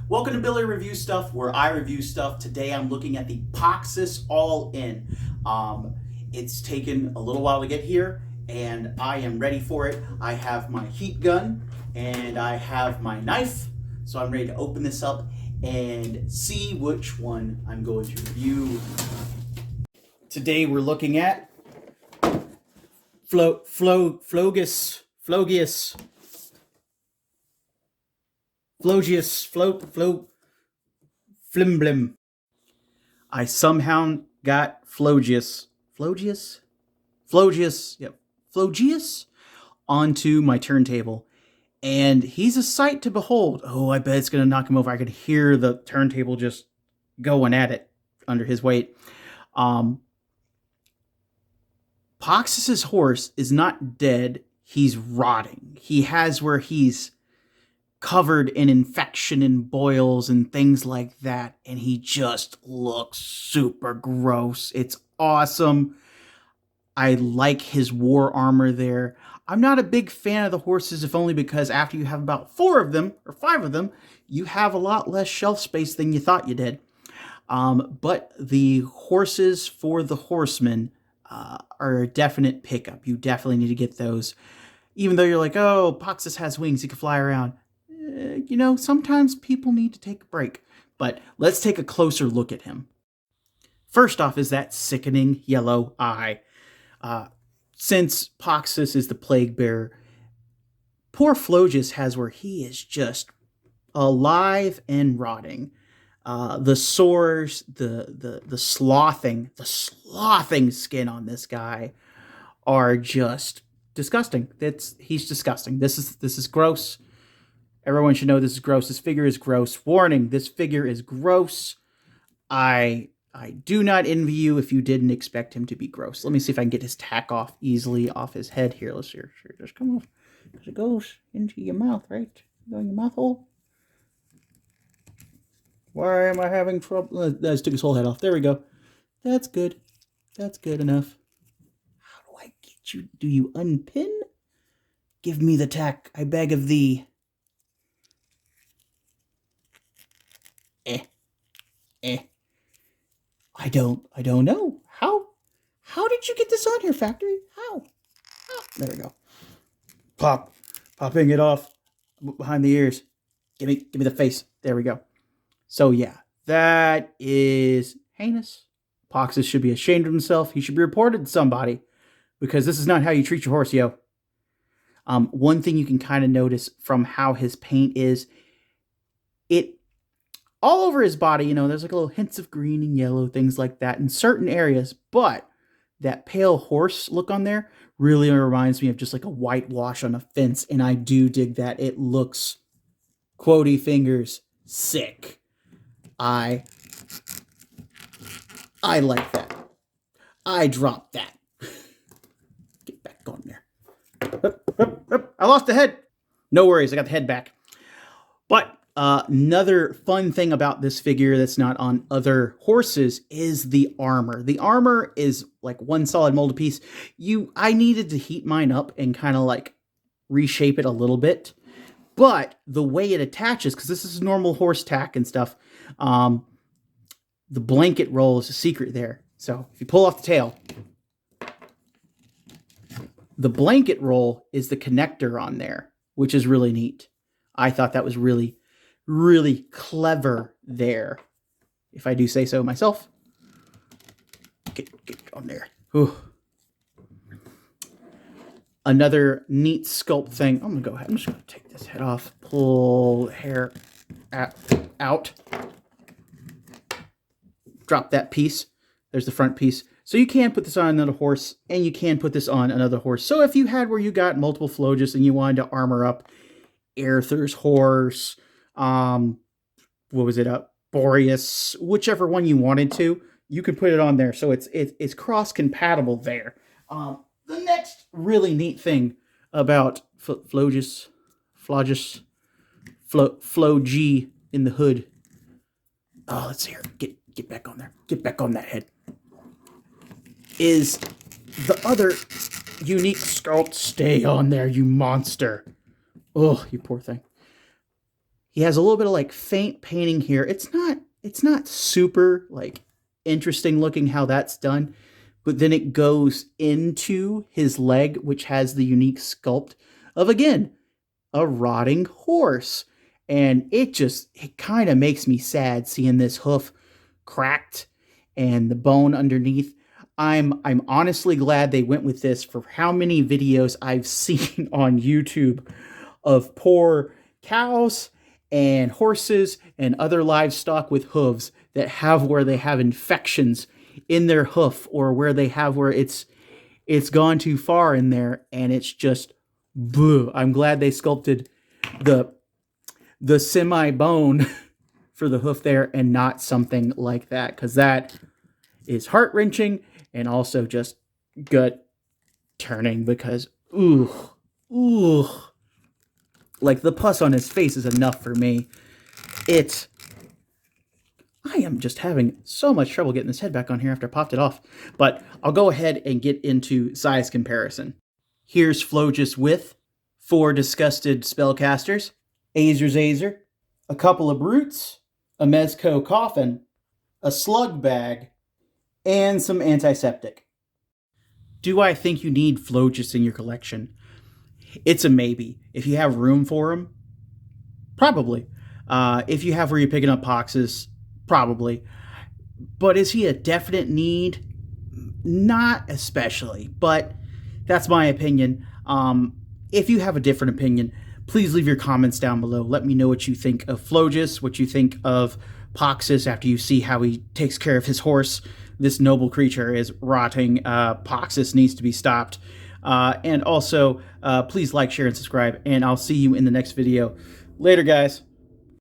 Welcome to Billy Review Stuff, where I review stuff. Today I'm looking at the Poxxus All-In. It's taken a little while to get here, and I am ready for it. I have my heat gun, and I have my knife, so I'm ready to open this up and see which one I'm going to review. Today we're looking at Phlogeus. Flimblim. I somehow got Phlogeus onto my turntable, and he's a sight to behold. Oh, I bet it's gonna knock him over. I could hear the turntable just going at it under his weight. Poxxus's horse is not dead. He's rotting. He has where he's covered in infection and boils and things like that, and he just looks super gross. It's awesome. I like his war armor there. I'm not a big fan of the horses, if only because after you have about 4 of them, or 5 of them, you have a lot less shelf space than you thought you did. But the horses for the horsemen are a definite pickup. You definitely need to get those. Even though you're like, oh, Poxxus has wings, he can fly around. Sometimes people need to take a break. But let's take a closer look at him. First off is that sickening yellow eye. Since Poxxus is the plague bearer, poor Phlogeus has where he is just alive and rotting. The sores, the slothing skin on this guy are just disgusting. He's disgusting. This is gross. Everyone should know this is gross. This figure is gross. Warning, this figure is gross. I do not envy you if you didn't expect him to be gross. Let me see if I can get his tack off easily off his head here. Let's see. Sure, just come off. Because it goes into your mouth, right? Go in your mouth hole. Why am I having trouble? I just took his whole head off. There we go. That's good. That's good enough. How do I get you? Do you unpin? Give me the tack, I beg of thee. I don't know. How did you get this on here, Factory? How? There we go. Popping it off behind the ears. Give me the face. There we go. So yeah, that is heinous. Poxxus should be ashamed of himself. He should be reported to somebody, because this is not how you treat your horse, yo. One thing you can kind of notice from how his paint is, it all over his body, there's like little hints of green and yellow, things like that in certain areas, but that pale horse look on there really reminds me of just like a whitewash on a fence, and I do dig that. It looks, quotey fingers, sick. I like that. I dropped that. Get back on there. I lost the head. No worries, I got the head back. But another fun thing about this figure that's not on other horses is the armor. The armor is like one solid molded piece. I needed to heat mine up and kind of like reshape it a little bit. But the way it attaches, because this is normal horse tack and stuff, the blanket roll is a secret there. So if you pull off the tail, the blanket roll is the connector on there, which is really neat. I thought that was really, really clever there, if I do say so myself. Get on there. Whew. Another neat sculpt thing. I'm going to go ahead. I'm just going to take this head off. Pull the hair out. Drop that piece. There's the front piece. So you can put this on another horse, and you can put this on another horse. So if you had where you got multiple Phlogeus and you wanted to armor up Arthur's horse, Boreas, whichever one you wanted to, you could put it on there. So it's cross-compatible there. The next really neat thing about Phlogeus in the hood. Oh, let's see here. Get back on there. Get back on that head. Is the other unique sculpt. Stay on there, you monster. Oh, you poor thing. He has a little bit of like faint painting here. It's not super like interesting looking how that's done, but then it goes into his leg, which has the unique sculpt of, again, a rotting horse. And it kind of makes me sad seeing this hoof cracked and the bone underneath. I'm honestly glad they went with this. For how many videos I've seen on YouTube of poor cows and horses and other livestock with hooves that have where they have infections in their hoof, or where they have where it's gone too far in there, and it's just boo. I'm glad they sculpted the semi bone for the hoof there and not something like that, because that is heart wrenching and also just gut turning, because ooh, like the pus on his face is enough for me. I am just having so much trouble getting this head back on here after I popped it off. But I'll go ahead and get into size comparison. Here's Phlogeus with 4 disgusted spellcasters, Azer's Azer, a couple of brutes, a Mezco coffin, a slug bag, and some antiseptic. Do I think you need Phlogeus in your collection? It's a maybe. If you have room for him, probably. If you have where you're picking up Poxxus, probably. But is he a definite need? Not especially, but that's my opinion. If you have a different opinion, please leave your comments down below. Let me know what you think of Phlogeus, what you think of Poxxus after you see how he takes care of his horse. This noble creature is rotting. Poxxus needs to be stopped. And also, please like, share, and subscribe, and I'll see you in the next video. Later, guys.